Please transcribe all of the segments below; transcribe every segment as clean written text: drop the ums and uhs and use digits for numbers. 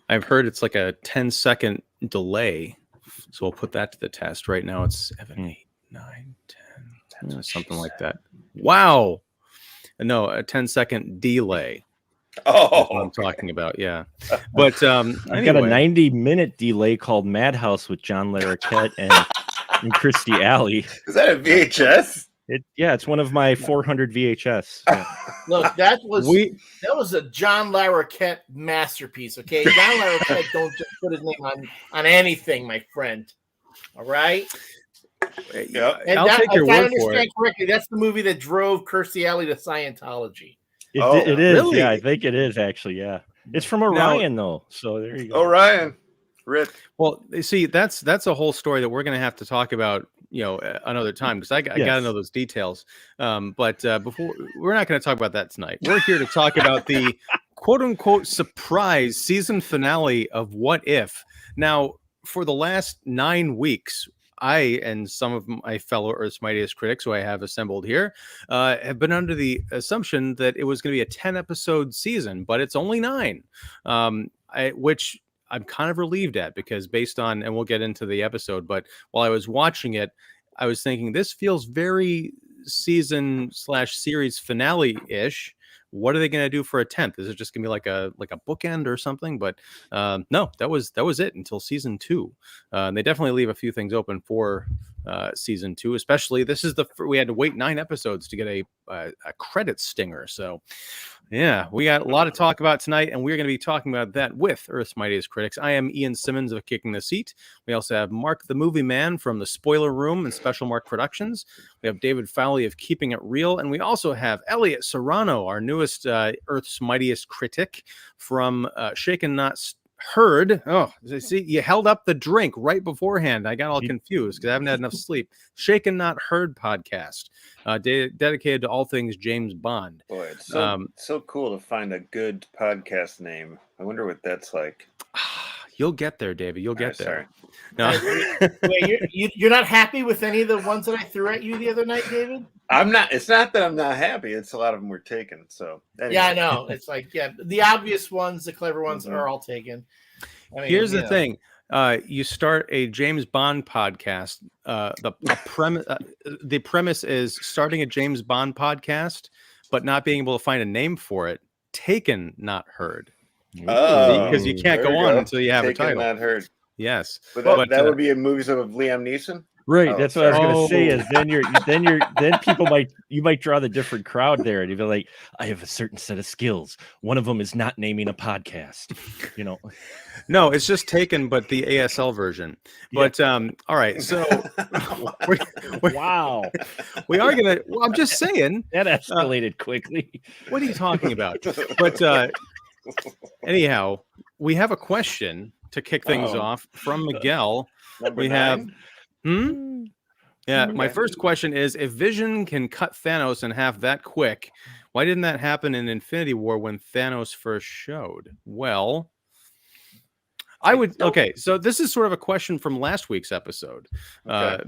I've heard it's like a 10-second delay, so we'll put that to the test. Right now it's 7, 8, 9, 10, something like that. Wow. No, a 10-second delay. That's what I'm talking about. Yeah. But I've got a 90-minute delay called Madhouse with John Larroquette and Kirstie Alley. Is that a VHS? It's one of my 400 VHS. Yeah. Look, that was a John Larroquette masterpiece. Okay, John Larroquette don't just put his name on anything, my friend. All right. Yeah, and I'll take your word for it. Correctly, that's the movie that drove Kirstie Alley to Scientology. It is. Really? Yeah, I think it is actually. Yeah, it's from Orion though. So there you go. Orion, Rick. Well, see, that's a whole story that we're going to have to talk about, another time, because I got to know those details. But before, we're not going to talk about that tonight. We're here to talk about the quote unquote surprise season finale of What If. Now, for the last 9 weeks, I and some of my fellow Earth's Mightiest Critics who I have assembled here have been under the assumption that it was going to be a 10-episode season, but it's only 9, which I'm kind of relieved at, because based on, and we'll get into the episode, but while I was watching it, I was thinking this feels very season/series finale-ish. What are they going to do for a 10th? Is it just going to be like a bookend or something? But no, that was it until season 2. They definitely leave a few things open for season 2, especially we had to wait 9 episodes to get a credit stinger. So yeah, we got a lot to talk about tonight, and we're going to be talking about that with Earth's Mightiest Critics. I am Ian Simmons of Kicking the Seat. We also have Mark the Movie Man from the Spoiler Room and Special Mark Productions. We have David Fowlie of Keeping It Real, and we also have Elliot Serrano, our newest Earth's Mightiest Critic from Shaken Not Heard. Oh, see, you held up the drink right beforehand. I got all confused because I haven't had enough sleep. Shaken Not Heard podcast, dedicated to all things James Bond. Boy, it's so cool to find a good podcast name. I wonder what that's like. You'll get there, David. You'll get there. No. Wait, you're not happy with any of the ones that I threw at you the other night, David? I'm not. It's not that I'm not happy. It's a lot of them were taken. So anyway. Yeah, I know. It's like, the obvious ones, the clever ones are all taken. I mean, here's the thing. You start a James Bond podcast. The premise is starting a James Bond podcast, but not being able to find a name for it. Taken, not heard. Because you can't go on until you have a title. Not heard. Yes, but that would be in movies of Liam Neeson. Right, that's what I was going to say. Is then people might draw the different crowd there, and you'd be like, I have a certain set of skills. One of them is not naming a podcast. No, it's just Taken, but the ASL version. But all right, so wow, we are gonna. Well, I'm just saying that escalated quickly. What are you talking about? But anyhow, we have a question to kick things off from Miguel. We have. Yeah, my first question is, if Vision can cut Thanos in half that quick, why didn't that happen in Infinity War when Thanos first showed? Well, okay, so this is sort of a question from last week's episode,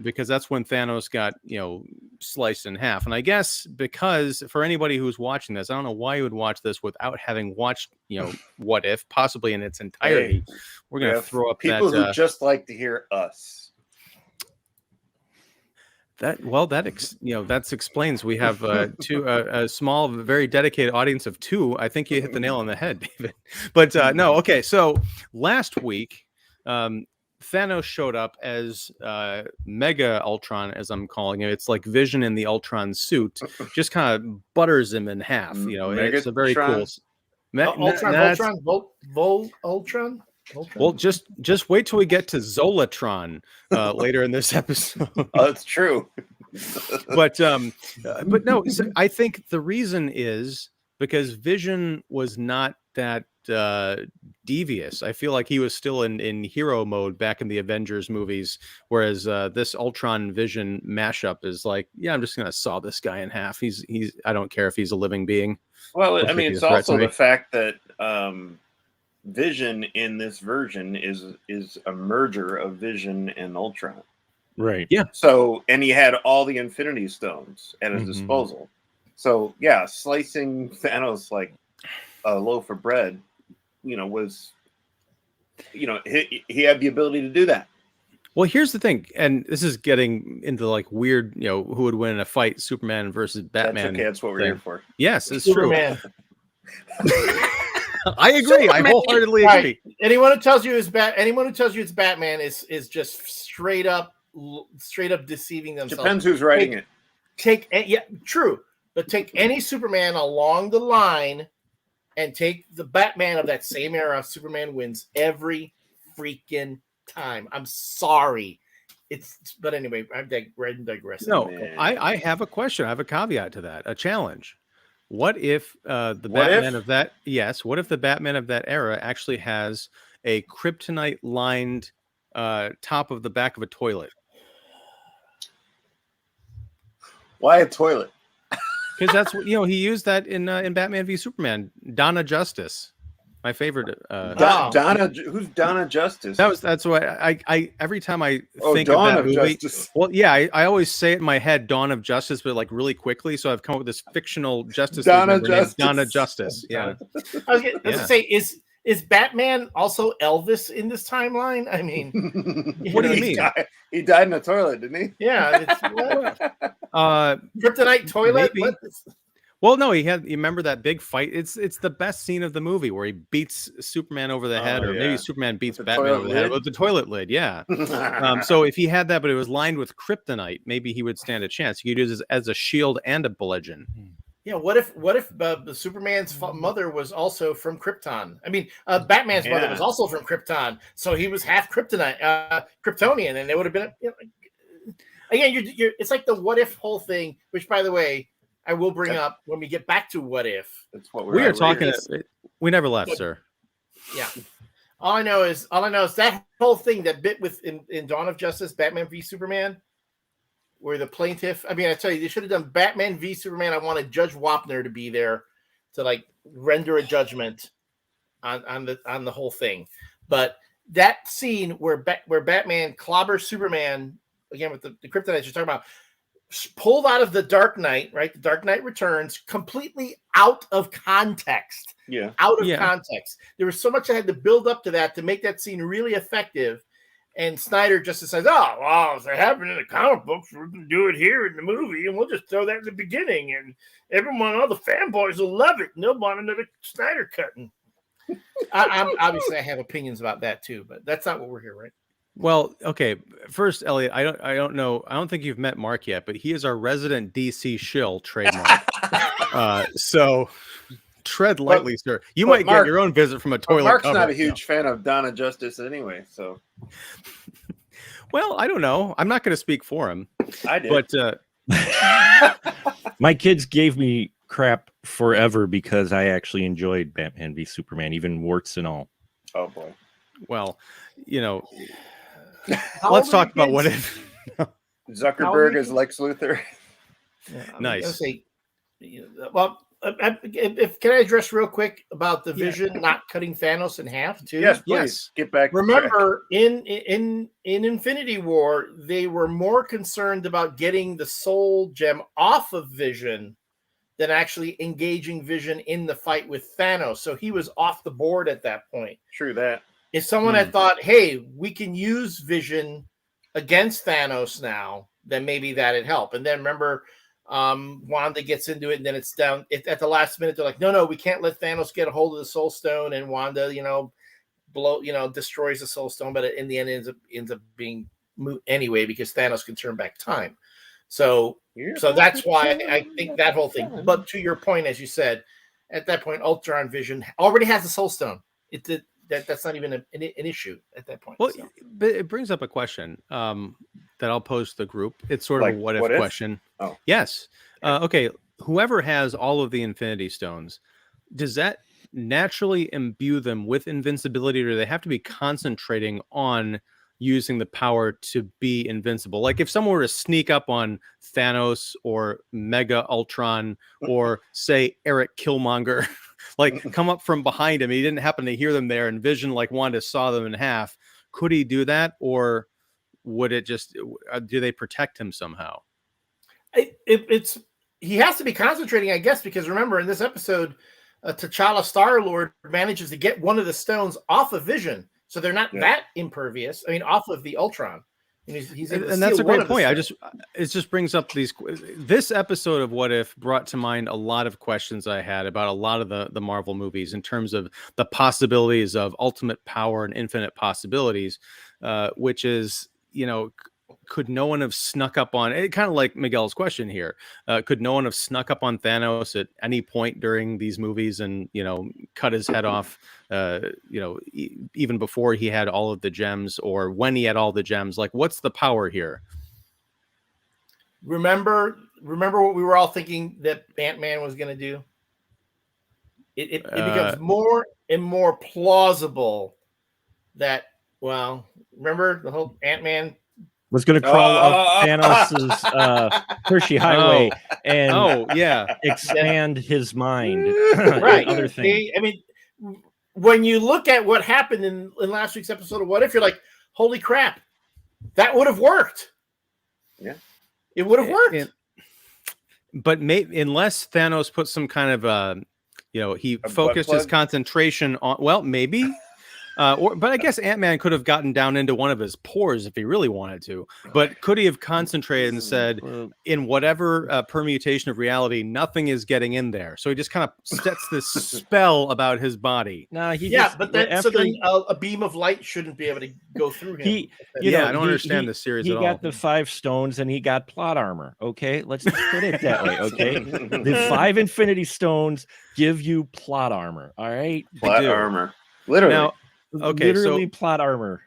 because that's when Thanos got, sliced in half. And I guess because for anybody who's watching this, I don't know why you would watch this without having watched, What If, possibly in its entirety. We're going to throw up people who just like to hear us. That explains. We have a small, very dedicated audience of 2. I think you hit the nail on the head, David. But no, okay. So last week, Thanos showed up as Mega Ultron, as I'm calling it. It's like Vision in the Ultron suit, just kind of butters him in half. It's a very cool. Ultron. Well, just wait till we get to Zolatron later in this episode. Oh, it's true. But no, I think the reason is because Vision was not that devious. I feel like he was still in hero mode back in the Avengers movies, whereas this Ultron Vision mashup is like, I'm just gonna saw this guy in half. He's I don't care if he's a living being. Well, I mean, it's also the fact that Vision in this version is a merger of Vision and Ultron. Right. Yeah. So, and he had all the Infinity Stones at his disposal. So, slicing Thanos like a loaf of bread was, he had the ability to do that. Well, here's the thing, and this is getting into like weird, who would win in a fight, Superman versus Batman. That's okay. That's what we're here for. Yes, it's Superman. true. I agree. Superman. I wholeheartedly Right. agree. Anyone who tells you it's Batman is just straight up deceiving themselves. Depends who's writing it. True. But take any Superman along the line and take the Batman of that same era. Superman wins every freaking time. I'm sorry. But anyway, I'm digressing. No, I have a question. I have a caveat to that, a challenge. What if the Batman of that era actually has a kryptonite lined top of the back of a toilet? Why a toilet? Because that's what he used that in Batman v Superman. Donna Justice, my favorite. Donna, who's Donna Justice? That's what I every time I think Dawn of that of movie. Justice. Well, yeah, I always say it in my head, Dawn of Justice, but like really quickly. So I've come up with this fictional Justice League member named Donna Justice. Yeah. I was going to say, is Batman also Elvis in this timeline? I mean, what do you mean? He died in a toilet, didn't he? Yeah. Kryptonite toilet? Maybe. Well, no, you remember that big fight? It's the best scene of the movie where he beats Superman over the head, or maybe Superman beats Batman over the head with the toilet lid. Yeah. So if he had that, but it was lined with kryptonite, maybe he would stand a chance. You could use it as a shield and a bludgeon. Yeah. What if the Superman's mother was also from Krypton? I mean, Batman's mother was also from Krypton, so he was half Kryptonian, and it would have been. Again, you're it's like the what if whole thing, which, by the way, I will bring up when we get back to what if. That's what we are talking. We never left, sir. Yeah. All I know is that whole thing, that bit in Dawn of Justice, Batman v Superman, where the plaintiff. I mean, I tell you, they should have done Batman v Superman. I wanted Judge Wapner to be there to like render a judgment on the whole thing. But that scene where Batman clobbers Superman again with the kryptonite you're talking about, pulled out of the Dark Knight, right? The Dark Knight Returns, completely out of context. Yeah. Out of context. There was so much that had to build up to that to make that scene really effective. And Snyder just decides, if it happened in the comic books, we're going to do it here in the movie, and we'll just throw that in the beginning, and all the fanboys will love it, and they'll want another Snyder cutting. I'm obviously, I have opinions about that too, but that's not what we're here, right? Well, okay. First, Elliot, I don't know. I don't think you've met Mark yet, but he is our resident DC shill trademark. So tread lightly, sir. You might get your own visit from a toilet. Mark's not a huge fan of Donna Justice anyway, so. Well, I don't know. I'm not going to speak for him. I did. But my kids gave me crap forever because I actually enjoyed Batman v Superman, even warts and all. Oh boy. Well, let's talk about what if Zuckerberg is Lex Luthor. Yeah, nice. Can I address real quick about the Vision not cutting Thanos in half too? Yes, please. Get back. Remember, in Infinity War, they were more concerned about getting the Soul Gem off of Vision than actually engaging Vision in the fight with Thanos. So he was off the board at that point. True that. If someone had thought, hey, we can use Vision against Thanos now, then maybe that'd help. And then remember, Wanda gets into it, and then it's down at the last minute. They're like, no, we can't let Thanos get a hold of the Soul Stone, and Wanda, destroys the Soul Stone, but in the end, ends up being moot anyway because Thanos can turn back time. So that's why I think that whole thing. But to your point, as you said, at that point, Ultron Vision already has the Soul Stone. That's not even an issue at that point. Well, but it brings up a question that I'll pose to the group. It's sort of a what if question. Oh, yes. Okay. Whoever has all of the Infinity Stones, does that naturally imbue them with invincibility, or do they have to be concentrating on using the power to be invincible? Like if someone were to sneak up on Thanos or Mega Ultron or say Eric Killmonger, like come up from behind him, he didn't happen to hear them there, and Vision like Wanda saw them in half, could he do that, or would it just do they protect him somehow? He has to be concentrating, I guess, because remember in this episode, T'Challa Star-Lord manages to get one of the stones off of Vision, so they're not that impervious. I mean, off of the Ultron. And he's able to and that's steal a great one of the point. stones. It just brings up this episode of What If brought to mind a lot of questions I had about a lot of the Marvel movies in terms of the possibilities of ultimate power and infinite possibilities, which is, could no one have snuck up on it? Kind of like Miguel's question here. Could no one have snuck up on Thanos at any point during these movies and, cut his head off, even before he had all of the gems or when he had all the gems? Like, what's the power here? Remember what we were all thinking that Ant-Man was going to do? It becomes more and more plausible that, remember the whole Ant-Man was going to crawl up Thanos's Hershey Highway and expand his mind. Right. Other things. I mean, when you look at what happened in last week's episode of What If, you're like, holy crap, that would have worked. Yeah. It would have worked. But unless Thanos put some kind of, he focused his concentration on, maybe. But I guess Ant-Man could have gotten down into one of his pores if he really wanted to. But could he have concentrated and said, in whatever permutation of reality, nothing is getting in there? So he just kind of sets this spell about his body. No, but then a beam of light shouldn't be able to go through him. I don't understand this series at all. He got the 5 stones and he got plot armor. Okay, let's just put it that way. Okay, the 5 Infinity Stones give you plot armor. All right, plot armor, literally. Now, okay, literally plot armor.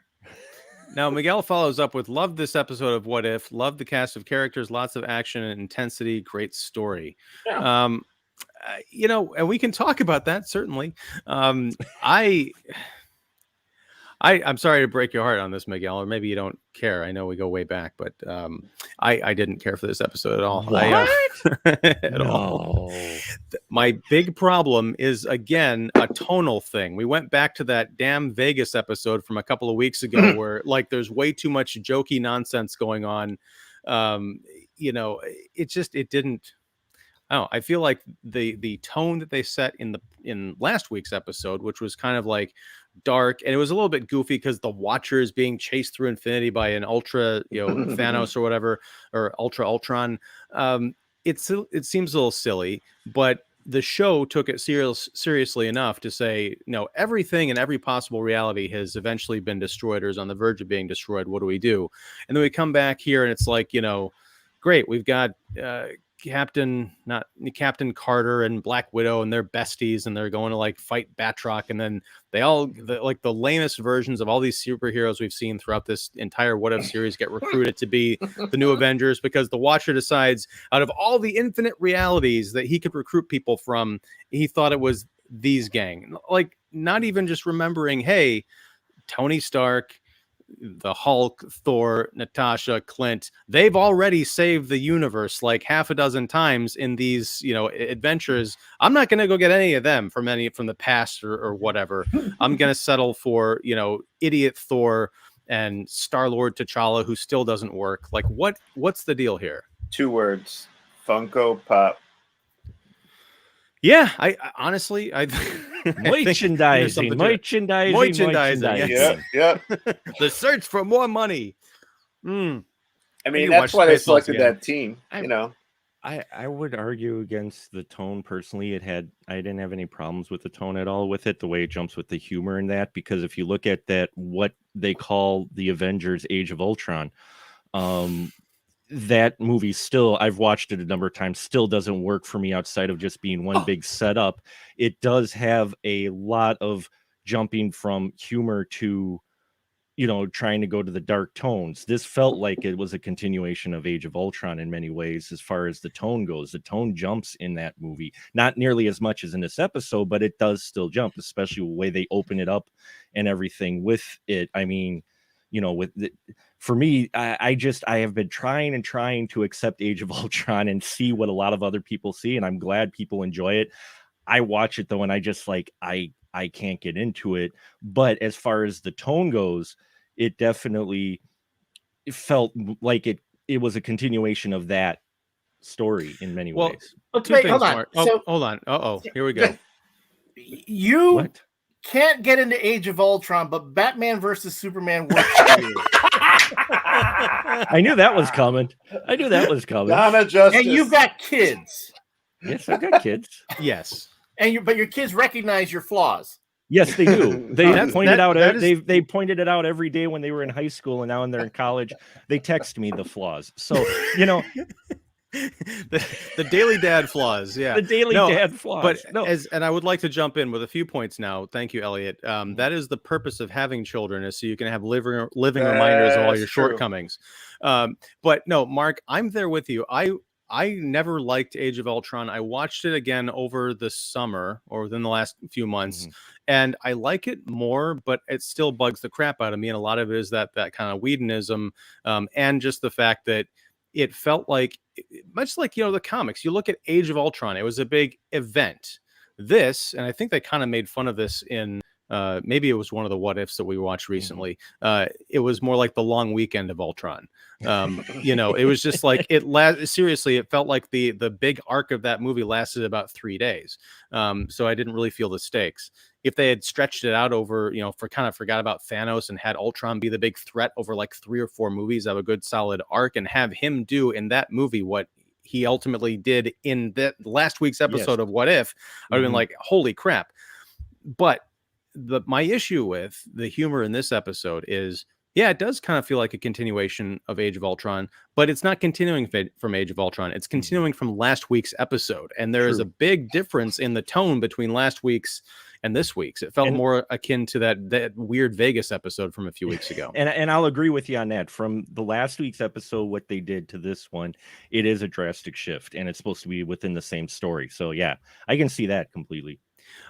Now, Miguel follows up with, loved this episode of What If, loved the cast of characters, lots of action and intensity, great story. Yeah. And we can talk about that, certainly. I'm sorry to break your heart on this, Miguel, or maybe you don't care. I know we go way back, but I didn't care for this episode at all. At all. My big problem is, again, a tonal thing. We went back to that damn Vegas episode from a couple of weeks ago where, like, there's way too much jokey nonsense going on. It didn't. I feel like the tone that they set in last week's episode, which was kind of like dark, and it was a little bit goofy because the Watcher is being chased through infinity by an Ultra, Thanos or whatever, or Ultra Ultron. It seems a little silly, but the show took it seriously enough to say, no, everything in every possible reality has eventually been destroyed or is on the verge of being destroyed. What do we do? And then we come back here and it's like, great, we've got Captain Carter and Black Widow, and they're besties, and they're going to like fight Batroc, and then they all the lamest versions of all these superheroes we've seen throughout this entire What If series get recruited to be the new Avengers because the Watcher decides out of all the infinite realities that he could recruit people from, he thought it was these gang. Like, not even just remembering, hey, Tony Stark, the Hulk, Thor, Natasha, Clint, they've already saved the universe like half a dozen times in these, adventures. I'm not going to go get any of them from the past or whatever. I'm going to settle for, idiot Thor and Star-Lord T'Challa, who still doesn't work. Like, what's the deal here? 2 words: Funko Pop. Yeah, I honestly, merchandising. Yeah. The search for more money. I mean, that's why they selected that team. I would argue against the tone personally. I didn't have any problems with the tone at all with it, the way it jumps with the humor in that, because if you look at that, what they call the Avengers Age of Ultron, that movie still, I've watched it a number of times, still doesn't work for me outside of just being one big setup. It does have a lot of jumping from humor to, trying to go to the dark tones. This felt like it was a continuation of Age of Ultron in many ways as far as the tone goes. The tone jumps in that movie, not nearly as much as in this episode, but it does still jump, especially the way they open it up and everything with it. I mean, for me, I have been trying to accept Age of Ultron and see what a lot of other people see, and I'm glad people enjoy it. I watch it though, and I just I can't get into it. But as far as the tone goes, it definitely felt like it was a continuation of that story in many ways. Okay, hold on. Hold on. Here we go. You What? can't get into Age of Ultron, but Batman versus Superman works for you. I knew that was coming. Donna Justice. And you've got kids. Yes, I've got kids. Yes. But your kids recognize your flaws. Yes, they do. They That's- pointed out. that is- They pointed it out every day when they were in high school, and now when they're in college, they text me the flaws. So the daily dad flaws. Yeah. the daily No, dad flaws. But no, and I would like to jump in with a few points now. Thank you, Elliot. That is the purpose of having children, is so you can have living reminders of all That's your true. shortcomings. But no, Mark, I'm there with you. I never liked Age of Ultron. I watched it again over the summer or within the last few months, and I like it more, but it still bugs the crap out of me. And a lot of it is that kind of Whedonism, and just the fact that it felt like, much like, the comics. You look at Age of Ultron, it was a big event. This, and I think they kind of made fun of this in maybe it was one of the what ifs that we watched recently. It was more like the long weekend of Ultron. It was just like seriously, it felt like the big arc of that movie lasted about 3 days. So I didn't really feel the stakes. If they had stretched it out over, forgot about Thanos and had Ultron be the big threat over like 3 or 4 movies of a good solid arc, and have him do in that movie what he ultimately did in that last week's episode of What If, I would have been like, holy crap. But my issue with the humor in this episode is, yeah, it does kind of feel like a continuation of Age of Ultron, but it's not continuing from Age of Ultron. It's continuing from last week's episode. And there is a big difference in the tone between last week's and this week's. It felt more akin to that weird Vegas episode from a few weeks ago. And I'll agree with you on that. From the last week's episode, what they did to this one, it is a drastic shift, and it's supposed to be within the same story. So yeah, I can see that completely.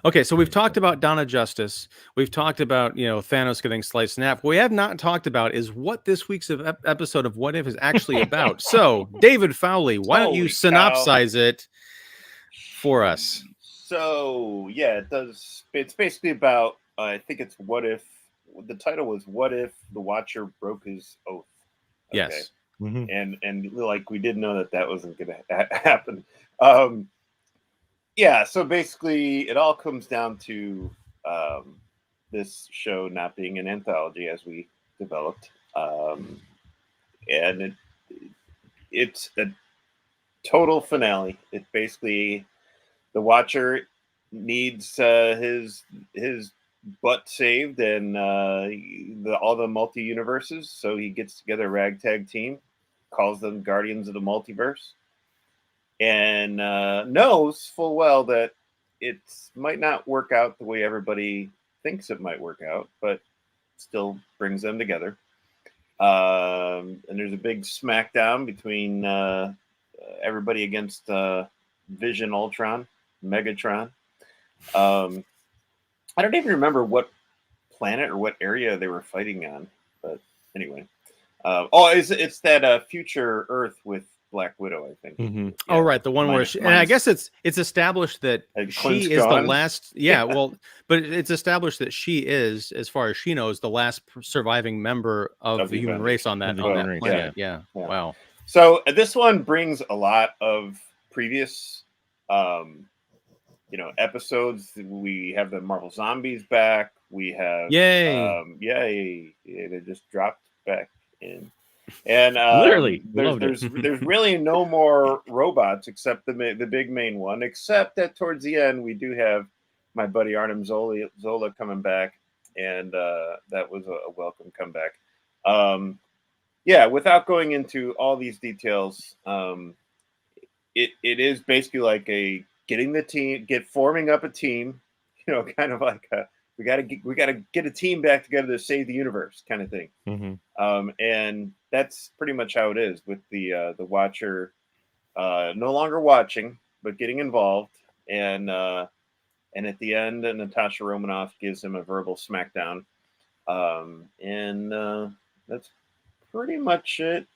Okay, so we've talked about Donna Justice. We've talked about, Thanos getting sliced in half. What we have not talked about is what this week's episode of What If is actually about. So, David Fowlie, why don't you synopsize it for us? So, yeah, it does. It's basically about, I think it's what if, the title was What If the Watcher Broke His Oath. Okay. Yes. And like, we did know that wasn't going to happen. Yeah, so basically it all comes down to this show not being an anthology as we developed. And it's a total finale. It basically, the Watcher needs his butt saved and all the multi-universes, so he gets together a ragtag team, calls them Guardians of the Multiverse, and knows full well that it might not work out the way everybody thinks it might work out, but still brings them together. And there's a big smackdown between everybody against Vision, Ultron, Megatron. I don't even remember what planet or what area they were fighting on, but anyway. It's that future Earth with Black Widow, I think. Yeah. Oh, right, the one where and I guess it's established that she is the last. Yeah, well, but it's established that she is, as far as she knows, the last surviving member of the human race on that planet. Yeah. Wow. So this one brings a lot of previous, episodes. We have the Marvel Zombies back. We have yay! They just dropped back in. And literally, there's really no more robots except the big main one. Except that towards the end, we do have my buddy Arnim Zola coming back, and that was a welcome comeback. Without going into all these details, it is basically like forming up a team. Kind of like we gotta get a team back together to save the universe, kind of thing. And that's pretty much how it is with the Watcher no longer watching but getting involved, and at the end, Natasha Romanoff gives him a verbal smackdown, and that's pretty much it.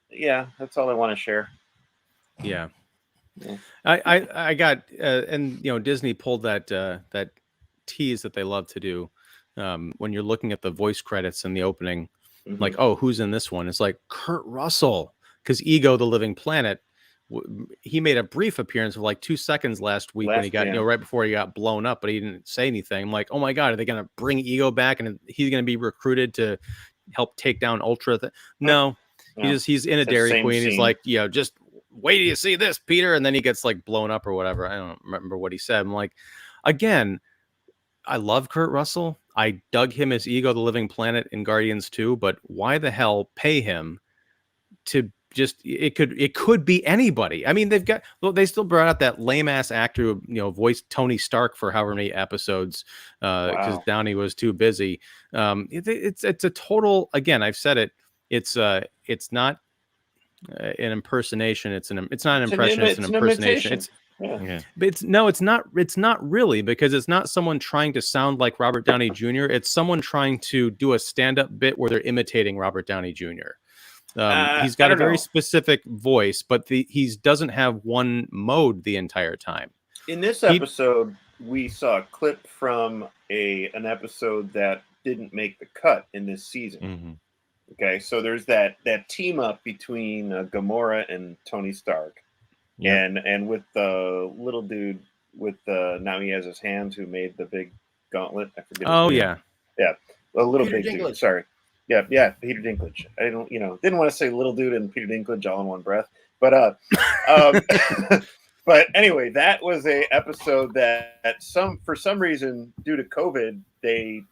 Yeah, that's all I want to share. Yeah. I got and Disney pulled that tease that they love to do when you're looking at the voice credits in the opening, like, oh, who's in this one? It's like Kurt Russell, because Ego the Living Planet he made a brief appearance of like 2 seconds last week when he got, right before he got blown up, but he didn't say anything. I'm like, oh my God, are they going to bring Ego back and he's going to be recruited to help take down Ultra? No, he's in a Dairy Queen. Scene. He's like, just wait till you see this, Peter. And then he gets like blown up or whatever. I don't remember what he said. I'm like, again, I love Kurt Russell. I dug him as Ego the Living Planet in Guardians 2, but why the hell pay him to just it could be anybody. I mean, they still brought out that lame ass actor who voiced Tony Stark for however many episodes because Downey was too busy. It's a total, again, I've said it, it's not an impersonation, it's not an impression, it's an impersonation. But it's not really, because it's not someone trying to sound like Robert Downey Jr. It's someone trying to do a stand-up bit where they're imitating Robert Downey Jr. He's got a very specific voice, but he doesn't have one mode the entire time. In this episode, we saw a clip from an episode that didn't make the cut in this season. Mm-hmm. Okay, so there's that team up between Gamora and Tony Stark, and with the little dude with now he has his hands who made the big gauntlet. I forget. Oh yeah, a little Peter big Dinklage. Dude. Sorry. Yeah, Peter Dinklage. I didn't want to say little dude and Peter Dinklage all in one breath, but but anyway, that was a episode that for some reason due to COVID they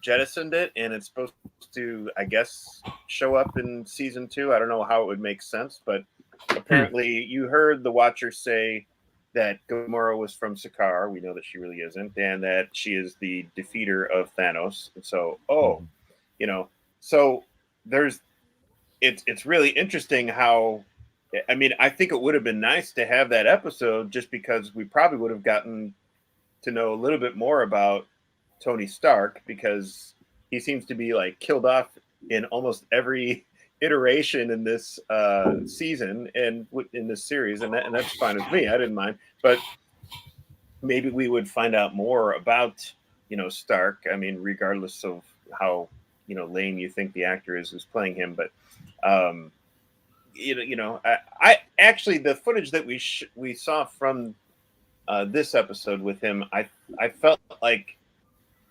jettisoned it, and it's supposed to, I guess, show up in season 2. I don't know how it would make sense, but apparently you heard the Watcher say that Gamora was from Sakaar. We know that she really isn't, and that she is the defeater of Thanos. And so, so it's really interesting how, I mean, I think it would have been nice to have that episode just because we probably would have gotten to know a little bit more about Tony Stark, because he seems to be like killed off in almost every iteration in this season and in this series, and that's fine with me. I didn't mind, but maybe we would find out more about Stark. I mean, regardless of how lame you think the actor is who's playing him, but I actually, the footage that we saw from this episode with him, I felt like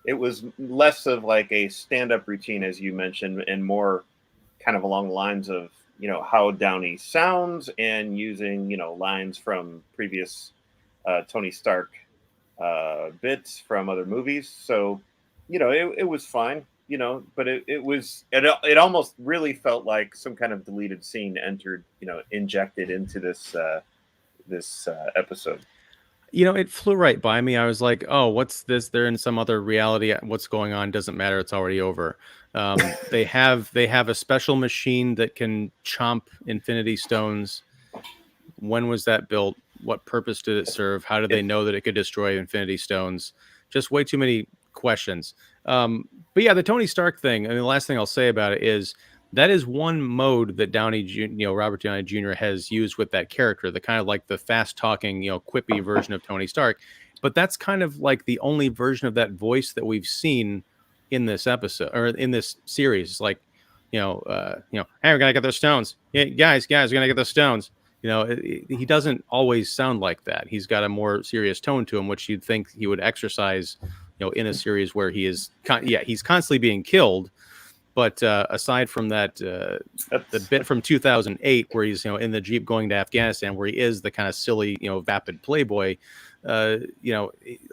it was less of like a stand-up routine, as you mentioned, and more kind of along the lines of how Downey sounds and using lines from previous Tony Stark bits from other movies. So it was fine. But it almost really felt like some kind of deleted scene injected into this episode. It flew right by me. I was like, oh, what's this? They're in some other reality. What's going on? Doesn't matter. It's already over. They have a special machine that can chomp Infinity Stones. When was that built? What purpose did it serve? How did they know that it could destroy Infinity Stones? Just way too many questions. But yeah, the Tony Stark thing. I mean, the last thing I'll say about it is that is one mode that Robert Downey Jr. has used with that character, the kind of like the fast talking, quippy version of Tony Stark. But that's kind of like the only version of that voice that we've seen in this episode or in this series. Like, hey, we're gonna get those stones. Yeah, guys, we're gonna get those stones. He doesn't always sound like that. He's got a more serious tone to him, which you'd think he would exercise, in a series where he's constantly being killed. But aside from that, the bit from 2008 where he's in the Jeep going to Afghanistan, where he is the kind of silly vapid playboy, a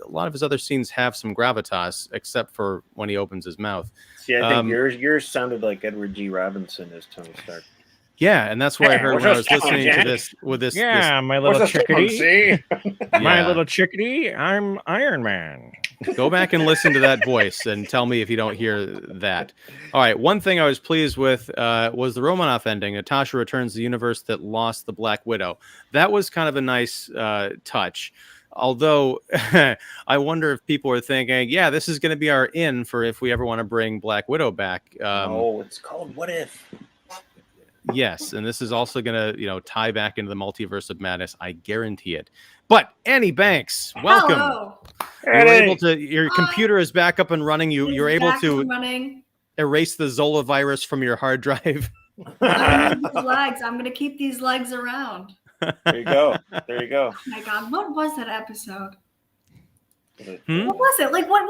lot of his other scenes have some gravitas, except for when he opens his mouth. See, I think yours sounded like Edward G. Robinson as Tony Stark. Yeah, and that's what I heard when I was listening to this with this. Yeah, my little chickadee. My little chickadee. I'm Iron Man. Go back and listen to that voice and tell me if you don't hear that. All right, one thing I was pleased with was the Romanoff ending. Natasha returns to the universe that lost the Black Widow. That was kind of a nice touch. Although I wonder if people are thinking, yeah, this is going to be our in for if we ever want to bring Black Widow back. It's called What If. Yes, and this is also going to, tie back into the multiverse of madness. I guarantee it. But Annie Banks, welcome. Hello. You're able to. Your computer is back up and running. You're able to erase the Zola virus from your hard drive. Legs. I'm going to keep these legs around. There you go. There you go. Oh my God, what was that episode? Hmm? What was it? Like, what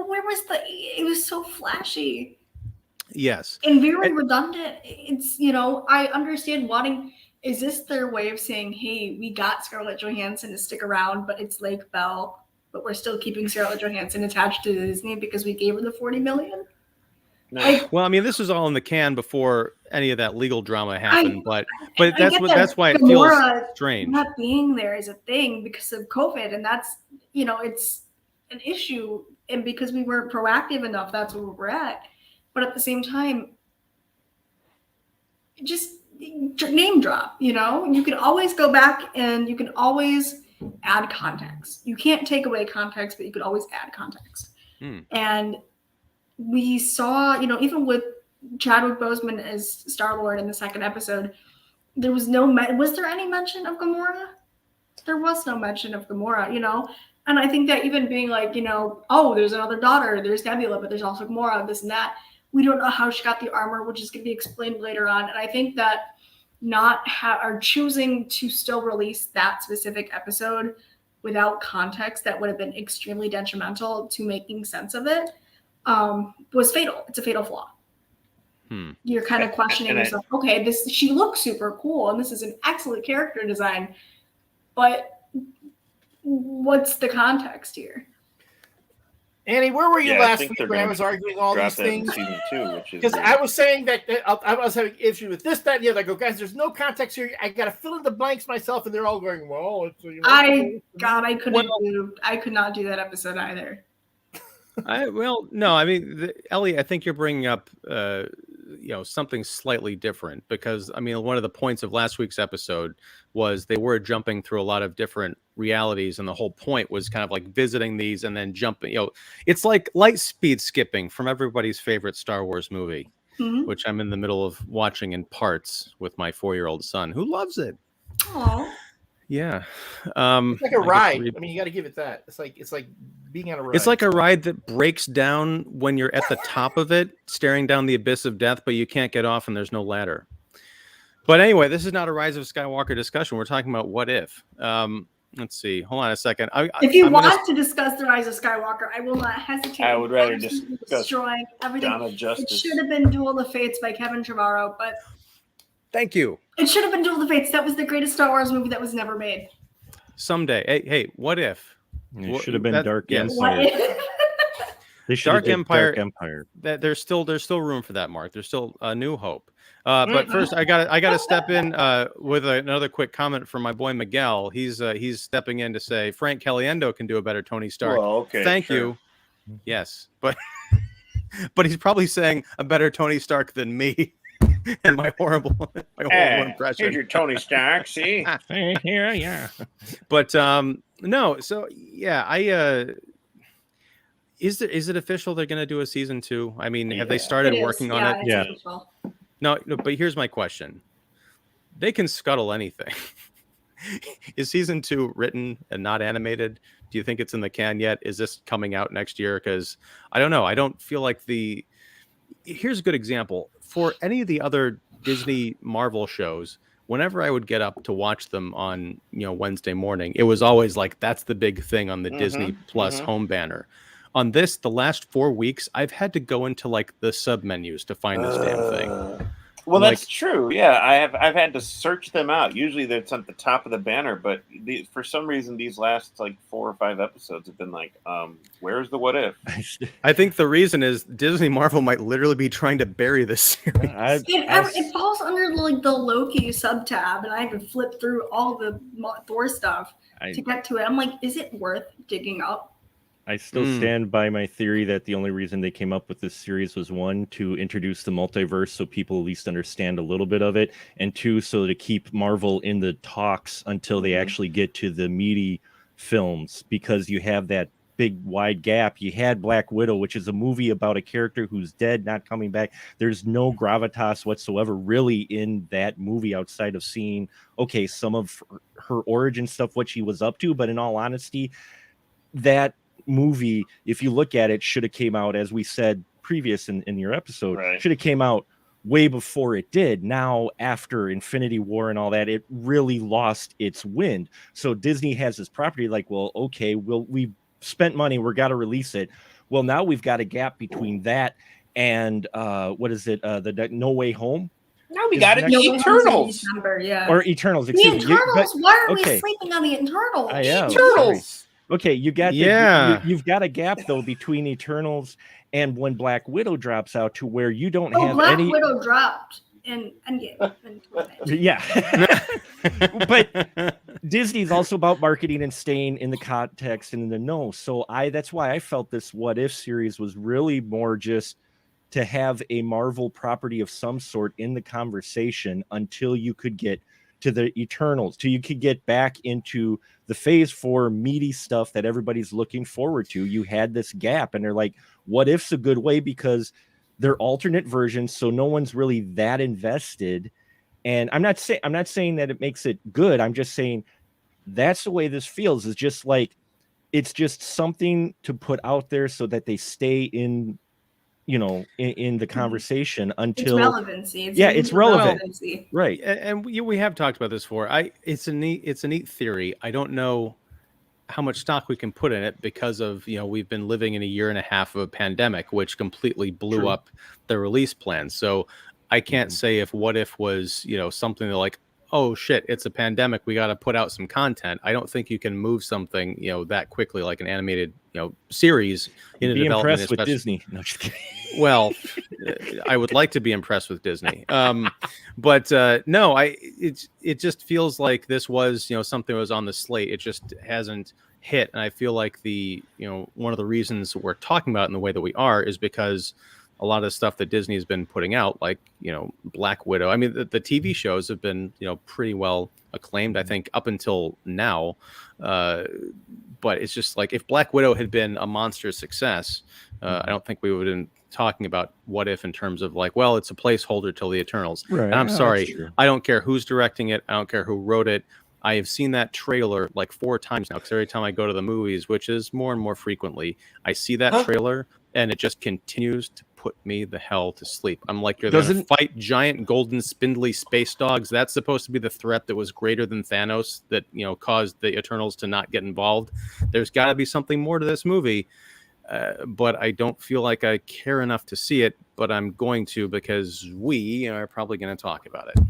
where was it was so flashy Yes. and very redundant. It's, I understand wanting, is this their way of saying, hey, we got Scarlett Johansson to stick around, but it's Lake Bell, but we're still keeping Scarlett Johansson attached to Disney because we gave her the $40 million? No. Well, I mean, this was all in the can before any of that legal drama happened, but I that's get that's why it Gamora feels strange. not being there is a thing because of COVID, and that's, it's an issue, and because we weren't proactive enough, that's where we're at. But at the same time, just name drop. You can always go back and you can always add context. You can't take away context, but you could always add context. And we saw, even with Chadwick Boseman as Star-Lord in the second episode, there was was there any mention of Gamora? There was no mention of Gamora, And I think that even being like, oh, there's another daughter, there's Nebula, but there's also Gamora, this and that. We don't know how she got the armor, which is going to be explained later on. And I think that are choosing to still release that specific episode without context that would have been extremely detrimental to making sense of it was fatal. It's a fatal flaw. You're kind of questioning yourself. Okay, she looks super cool, and this is an excellent character design, but what's the context here? Annie, where were you I last think week they're when I gonna was arguing all drop these that in things? season 2, which is Because I was saying that I was having issue with this, that, and the other. I go, guys, there's no context here. I got to fill in the blanks myself, and they're all going, well, it's, I could not do that episode either. No, I mean, Ellie, I think you're bringing up, something slightly different because, I mean, one of the points of last week's episode was they were jumping through a lot of different realities, and the whole point was kind of like visiting these and then jumping. It's like light speed skipping from everybody's favorite Star Wars movie, which I'm in the middle of watching in parts with my 4-year-old son who loves it. Aww. Yeah. It's like a ride. I mean, you got to give it that. It's like being on a ride. It's like a ride that breaks down when you're at the top of it, staring down the abyss of death, but you can't get off and there's no ladder. But anyway, this is not a Rise of Skywalker discussion. We're talking about what if. Let's see. Hold on a second. If you want to discuss the Rise of Skywalker, I will not hesitate. I would rather discuss destroying everything. Dawn of Justice. It should have been Duel of Fates by Kevin Trevorrow, but thank you. It should have been Duel of Fates. That was the greatest Star Wars movie that was never made. Someday. Hey, what if? It should have been Dark Empire. They should Dark have Empire. Dark Empire. That there's still room for that, Mark. There's still a New Hope. But first, I gotta step in with another quick comment from my boy Miguel. He's stepping in to say Frank Caliendo can do a better Tony Stark. Well, okay, thank you. Yes, but he's probably saying a better Tony Stark than me and my horrible impression. Here's your Tony Stark. See, yeah. But no. So yeah, Is it official they're going to do a season 2? I mean, have they started working on it? Yeah. No, but here's my question. They can scuttle anything. Is season 2 written and not animated? Do you think it's in the can yet? Is this coming out next year? Because I don't know. I don't feel like here's a good example. For any of the other Disney Marvel shows, whenever I would get up to watch them on, Wednesday morning, it was always like, that's the big thing on the Disney Plus home banner. On this, the last 4 weeks, I've had to go into like the sub menus to find this damn thing. Well, that's true. Yeah, I've had to search them out. Usually, that's at the top of the banner, but for some reason, these last like 4 or 5 episodes have been like, "Where's the what if?" I think the reason is Disney Marvel might literally be trying to bury this series. It falls under like the Loki sub tab, and I had to flip through all the Thor stuff to get to it. I'm like, is it worth digging up? I still stand by my theory that the only reason they came up with this series was 1, to introduce the multiverse so people at least understand a little bit of it, and 2, so to keep Marvel in the talks until they actually get to the meaty films, because you have that big wide gap. You had Black Widow, which is a movie about a character who's dead, not coming back. There's no gravitas whatsoever really in that movie outside of seeing, okay, some of her origin stuff, what she was up to. But in all honesty, that movie, if you look at it, should have came out, as we said previous in your episode, should have came out way before it did. Now, after Infinity War and all that, it really lost its wind. So Disney has this property like, well, okay, we've spent money, we're got to release it. Well, now we've got a gap between that and what is it? The No Way Home. Now we got it. No Way Home's in Eternals. December, yeah. Or Eternals. The Excuse me. Eternals. Why are we okay. sleeping on the Eternals? I am. Eternals. Okay, you got Yeah. you've got a gap though between Eternals and when Black Widow drops out to where you don't have Black any. Widow dropped and Yeah, but Disney's also about marketing and staying in the context and in the know. So that's why I felt this What If series was really more just to have a Marvel property of some sort in the conversation until you could get to the Eternals, till you could get back into the phase 4 meaty stuff that everybody's looking forward to. You had this gap, and they're like, What If's a good way because they're alternate versions, so no one's really that invested. And I'm not saying that it makes it good. I'm just saying that's the way this feels. Is just like it's just something to put out there so that they stay in, in the conversation until it's relevancy. It's relevant, right? And we have talked about this before. It's a neat theory. I don't know how much stock we can put in it because of we've been living in a year and a half of a pandemic, which completely blew up the release plans. So I can't say if What If was something like, oh shit, it's a pandemic, we got to put out some content. I don't think you can move something that quickly like an animated series into be development. Impressed with Disney. No, just kidding. Well, I would like to be impressed with Disney, but no, it just feels like this was something that was on the slate. It just hasn't hit, and I feel like the one of the reasons we're talking about it in the way that we are is because a lot of the stuff that Disney has been putting out, like Black Widow. I mean, the TV shows have been pretty well acclaimed, I think, up until now. But it's just like if Black Widow had been a monster success, I don't think we would have been talking about What If in terms of like, well, it's a placeholder till the Eternals. Right. And I'm sorry, I don't care who's directing it. I don't care who wrote it. I have seen that trailer like 4 times now because every time I go to the movies, which is more and more frequently, I see that trailer and it just continues to put me the hell to sleep. I'm like, you're going to fight giant golden spindly space dogs. That's supposed to be the threat that was greater than Thanos that caused the Eternals to not get involved. There's got to be something more to this movie. But I don't feel like I care enough to see it, but I'm going to because we are probably going to talk about it.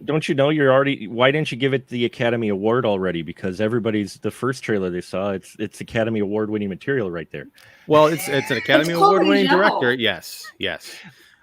Don't you know you're already? Why didn't you give it the Academy Award already? Because the first trailer they saw, it's Academy Award winning material right there. Well, it's an Academy Award winning director. Yes.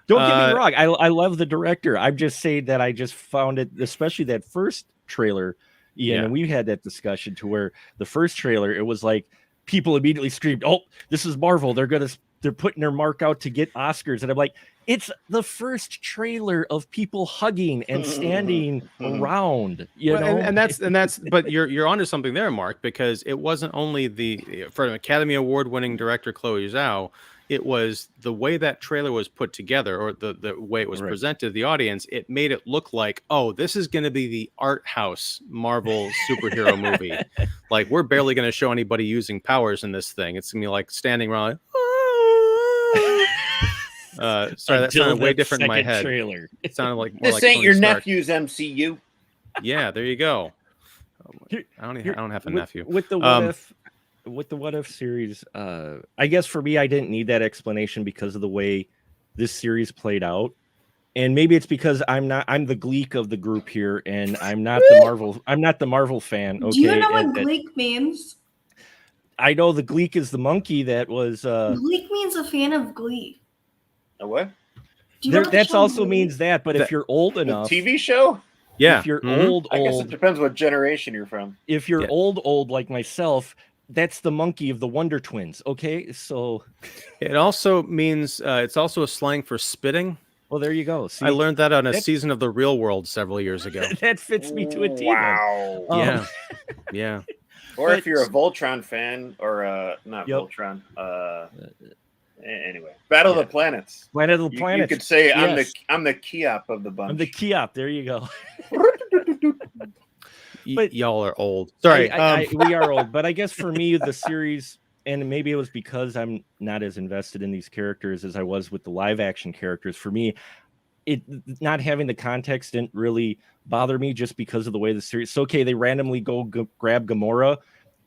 Don't get me wrong. I love the director. I'm just saying that I just found it, especially that first trailer, Ian, and we had that discussion to where the first trailer, it was like people immediately screamed, "Oh, this is Marvel. They're putting their mark out to get Oscars." And I'm like, it's the first trailer of people hugging and standing around, and that's but you're onto something there, Mark, because it wasn't only for an Academy Award winning director Chloe Zhao, it was the way that trailer was put together or the way it was presented to the audience. It made it look like, oh, this is going to be the art house Marvel superhero movie. Like we're barely going to show anybody using powers in this thing. It's going to be like standing around like, sorry, that sounded way different in my head. Trailer. It sounded like more this like ain't Tony your Stark. nephew's MCU. Yeah, there you go. I don't have a nephew. With the What If series, I guess for me, I didn't need that explanation because of the way this series played out, and maybe it's because I'm the Gleek of the group here, and I'm not the Marvel fan. Okay, do you know what Gleek means? I know the Gleek is the monkey that was. Gleek means a fan of Glee. A what? That also means that, but if you're old enough, TV show. Yeah, if you're old, I guess it depends what generation you're from. If you're old like myself, that's the monkey of the Wonder Twins. Okay, so it also means it's also a slang for spitting. Well, there you go. See, I learned that on a season of The Real World several years ago. That fits me to a T. Wow. Yeah. Or if you're a Voltron fan, or not Voltron. Anyway, Battle of the Planets. Planet of the Planets. You could say I'm the Keop of the bunch. I'm the Keop. There you go. But y'all are old. Sorry, we are old. But I guess for me, the series, and maybe it was because I'm not as invested in these characters as I was with the live action characters. For me, it not having the context didn't really bother me just because of the way the series. So okay, they randomly go grab Gamora.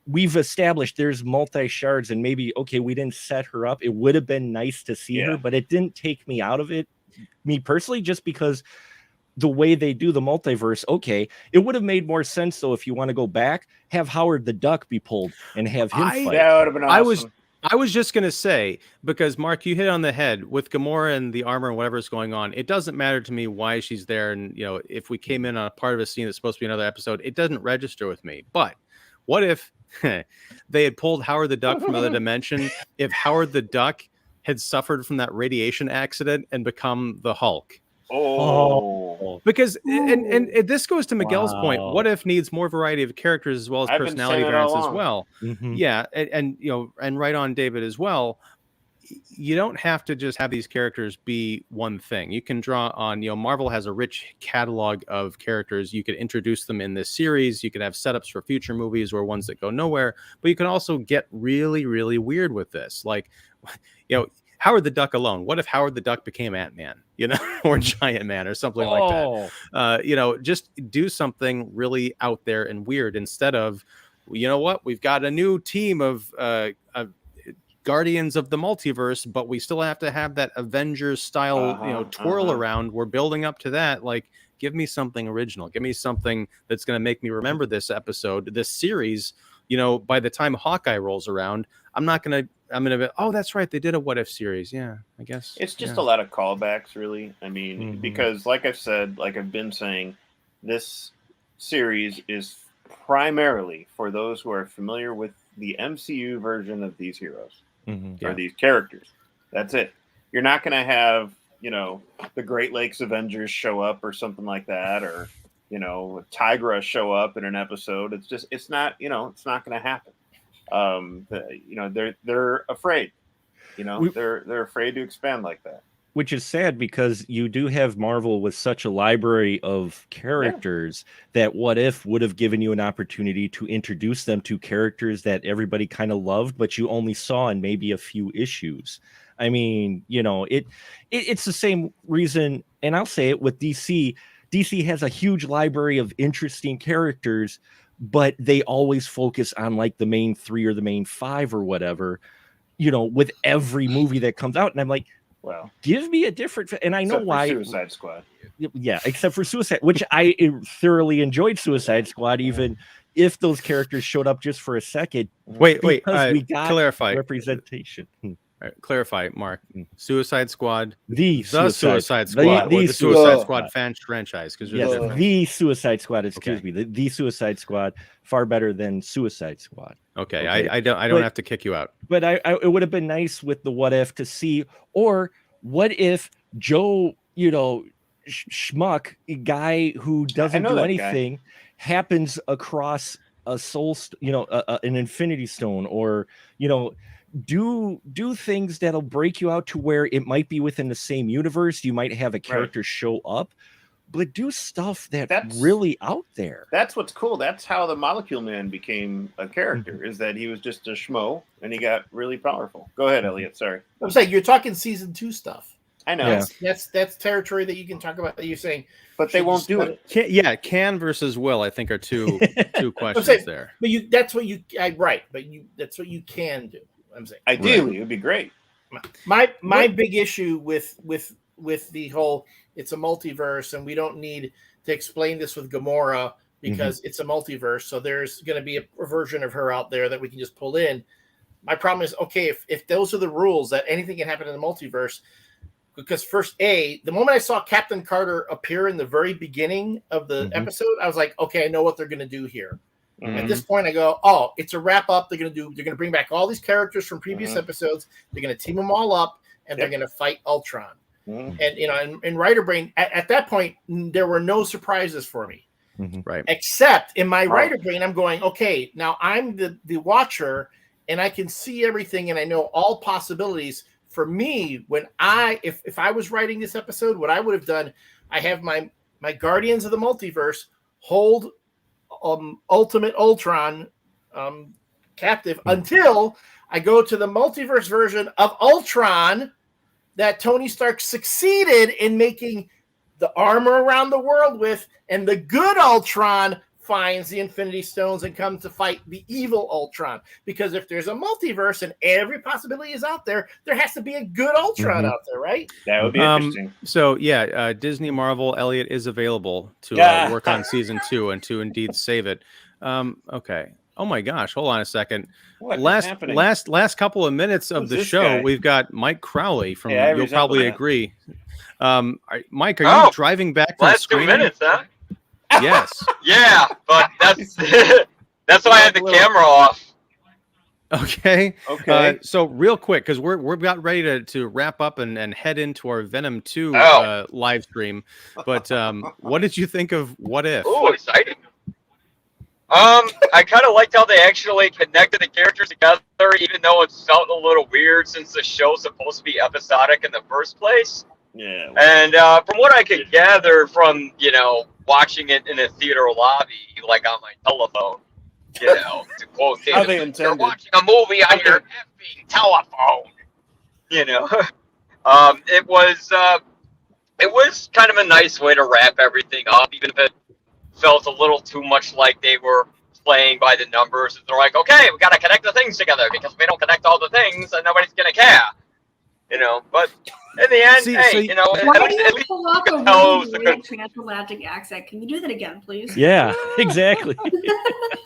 We've established there's multi shards, and maybe okay, we didn't set her up. It would have been nice to see her, but it didn't take me out of it. Me personally, just because the way they do the multiverse, okay, it would have made more sense though if you want to go back, have Howard the Duck be pulled and have him fight. That would have been awesome. I was just going to say, because Mark, you hit on the head with Gamora and the armor and whatever's going on. It doesn't matter to me why she's there. And, you know, if we came in on a part of a scene that's supposed to be another episode, it doesn't register with me. But what if they had pulled Howard the Duck from another dimension? If Howard the Duck had suffered from that radiation accident and become the Hulk? Because and this goes to Miguel's point. What if needs more variety of characters as well as personality variants as well? Yeah, and you know, and right on, David, as well. You don't have to just have these characters be one thing. You can draw on, you know, Marvel has a rich catalog of characters. You could introduce them in this series. You could have setups for future movies or ones that go nowhere. But you can also get really, really weird with this. Like, you know, Howard the Duck alone. What if Howard the Duck became Ant-Man, you know, or Giant Man or something like that? You know, just do something really out there and weird instead of, you know what, we've got a new team of Guardians of the Multiverse, but we still have to have that Avengers style, you know, twirl around. We're building up to that. Like, give me something original. Give me something that's going to make me remember this episode, this series. You know, by the time Hawkeye rolls around, I'm going to be, oh, that's right, they did a What If series. Yeah, I guess. It's just a lot of callbacks, really. I mean, because like I've said, like I've been saying, this series is primarily for those who are familiar with the MCU version of these heroes or these characters. That's it. You're not going to have, you know, the Great Lakes Avengers show up or something like that, or, you know, Tigra show up in an episode. It's just, it's not, you know, it's not going to happen. You know, they're afraid, you know, they're afraid to expand like that. Which is sad because you do have Marvel with such a library of characters that What If would have given you an opportunity to introduce them to characters that everybody kind of loved, but you only saw in maybe a few issues. I mean, you know, it's the same reason, and I'll say it with DC. DC has a huge library of interesting characters, but they always focus on like the main 3 or the main 5 or whatever, you know, with every movie that comes out. And I'm like, well, give me a different, and I know why. Suicide Squad. Yeah, except for Suicide, which I thoroughly enjoyed Suicide Squad, even if those characters showed up just for a second. Wait, we got clarify representation. Clarify, Mark. Suicide Squad, the Suicide Squad, the Suicide Squad franchise, because the Suicide Squad. Excuse me, the Suicide Squad, far better than Suicide Squad. Okay. I don't have to kick you out. But it would have been nice with the What If to see, or what if Joe, you know, schmuck guy who doesn't do anything happens across a soul, an Infinity Stone, or, you know, do things that'll break you out to where it might be within the same universe. You might have a character show up, but do stuff that's really out there. That's what's cool. That's how the Molecule Man became a character, is that he was just a schmo and he got really powerful. Go ahead, Elliot. Sorry. I'm saying you're talking season 2 stuff. I know. That's territory that you can talk about. You're saying, but they won't do it. Can versus will, I think, are two questions saying, there. But that's what you right. But that's what you can do. I'm saying ideally it would be great. My big issue with the whole, it's a multiverse and we don't need to explain this with Gamora because it's a multiverse. So there's going to be a version of her out there that we can just pull in. My problem is, okay, if those are the rules, that anything can happen in the multiverse, because first, the moment I saw Captain Carter appear in the very beginning of the episode, I was like, okay, I know what they're going to do here. At this point, I go, oh, it's a wrap up. They're going to bring back all these characters from previous episodes. They're going to team them all up, and they're going to fight Ultron. And, you know, in writer brain, at that point, there were no surprises for me. Right. Except in my writer brain, I'm going, okay, now I'm the watcher, and I can see everything, and I know all possibilities. For me, when if I was writing this episode, what I would have done, I have my Guardians of the Multiverse hold Ultimate Ultron captive until I go to the multiverse version of Ultron that Tony Stark succeeded in making the armor around the world with, and the good Ultron finds the Infinity Stones and comes to fight the evil Ultron. Because if there's a multiverse and every possibility is out there, there has to be a good Ultron out there, right? That would be interesting. So yeah, Disney Marvel Elliot is available to work on season 2 and to indeed save it. Okay. Oh my gosh, hold on a second. What is last happening? last couple of minutes of Who's the this show, guy? we've got Mike Crowley from Yeah, I You'll resemble Probably that. Agree. Mike, are you driving back from Last 2 screening? minutes, huh? Yes. Yeah, but that's that's why I had the camera off. Okay. Okay. So real quick, because we're about ready to wrap up and head into our Venom 2 live stream. But what did you think of What If? Ooh, exciting. I kind of liked how they actually connected the characters together, even though it felt a little weird since the show's supposed to be episodic in the first place. Yeah. And from what I could gather from, watching it in a theater lobby, like on my telephone, to quote How they David, intended. you're watching a movie on your effing telephone. It was kind of a nice way to wrap everything up, even if it felt a little too much like they were playing by the numbers. They're like, okay, we got to connect the things together, because if we don't connect all the things, then nobody's going to care. But in the end, See, hey, so Why at do least you pull off a can tell it was really a great transatlantic accent? Can you do that again, please? Yeah, exactly.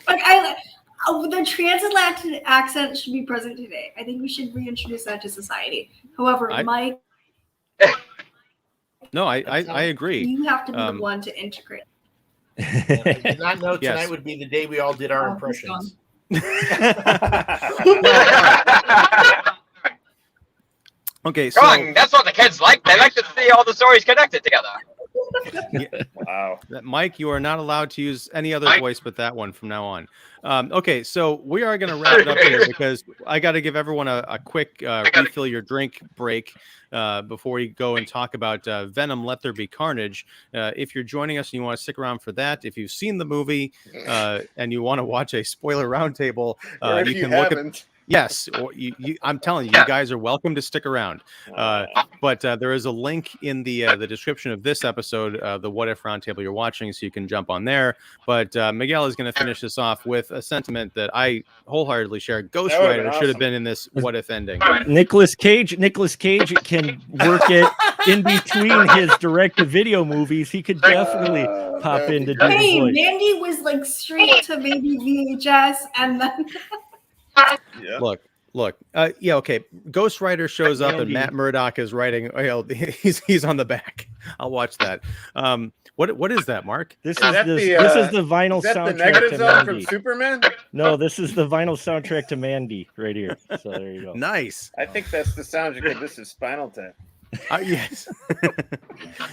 The transatlantic accent should be present today. I think we should reintroduce that to society. However, Mike, No, I agree. you have to be the one to integrate. I did not know tonight Yes. would be the day we all did our impressions. Okay, Come so on, that's what the kids like. They like to see all the stories connected together. Wow. Mike, you are not allowed to use any other Mike? voice but that one from now on. Okay, so we are going to wrap it up here because I got to give everyone a quick refill your drink break before we go and talk about Venom, Let There Be Carnage. If you're joining us and you want to stick around for that, if you've seen the movie and you want to watch a spoiler roundtable, Or if you you can look at. haven't. Yes, or I'm telling you, you guys are welcome to stick around. But there is a link in the description of this episode, the What If Roundtable you're watching, so you can jump on there. But Miguel is going to finish this off with a sentiment that I wholeheartedly share. Ghost That would've Rider been should have awesome. been in this What If ending. Nicolas Cage can work it in between his direct-to-video movies. He could definitely pop that'd in to be do the Hey, voice. Mandy was like straight to baby VHS, and then Yeah. Look. Yeah, okay. Ghost Rider shows up and Andy. Matt Murdock is writing. He's on the back. I'll watch that. What is that, Mark? This Is is that the the, this is the vinyl Is that the soundtrack negative to zone from Mandy. Superman? No, this is the vinyl soundtrack to Mandy right here. So there you go. Nice. I think that's the soundtrack of This Is Spinal Tap. Yes.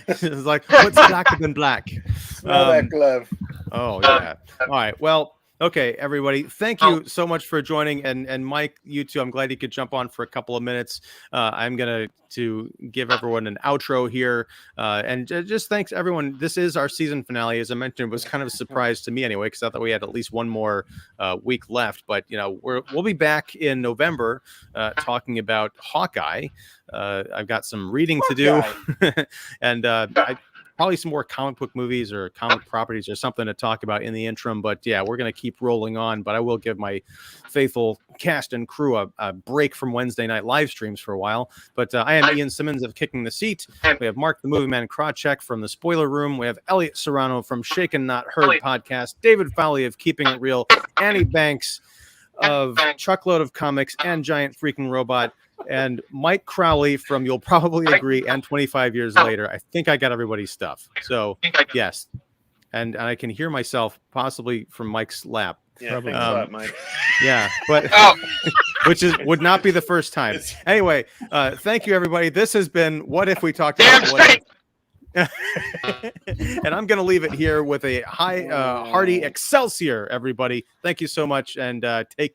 It's like what's blacker than black? Smell that glove. Oh yeah. All right. Well, okay, everybody. Thank you so much for joining, and Mike, you too. I'm glad you could jump on for a couple of minutes. I'm gonna give everyone an outro here, and just thanks everyone. This is our season finale, as I mentioned. It was kind of a surprise to me anyway, because I thought we had at least one more week left. But we'll be back in November talking about Hawkeye. I've got some reading to do, and probably some more comic book movies or comic properties or something to talk about in the interim. But yeah, we're going to keep rolling on. But I will give my faithful cast and crew a break from Wednesday night live streams for a while. But I am Ian Simmons of Kicking the Seat. We have Mark the Movie Man Krawcheck from the Spoiler Room. We have Elliot Serrano from Shaken Not Heard podcast. David Fowlie of Keeping It Real. Annie Banks of Truckload of Comics and Giant Freaking Robot. And Mike Crowley from You'll Probably Agree and 25 Years Later. I think I got everybody's stuff. So, yes. And I can hear myself possibly from Mike's lap. Yeah, thanks a lot, Mike. Yeah, but which would not be the first time. Anyway, thank you, everybody. This has been What If We Talked About What If. And I'm going to leave it here with a hearty Excelsior, everybody. Thank you so much, and take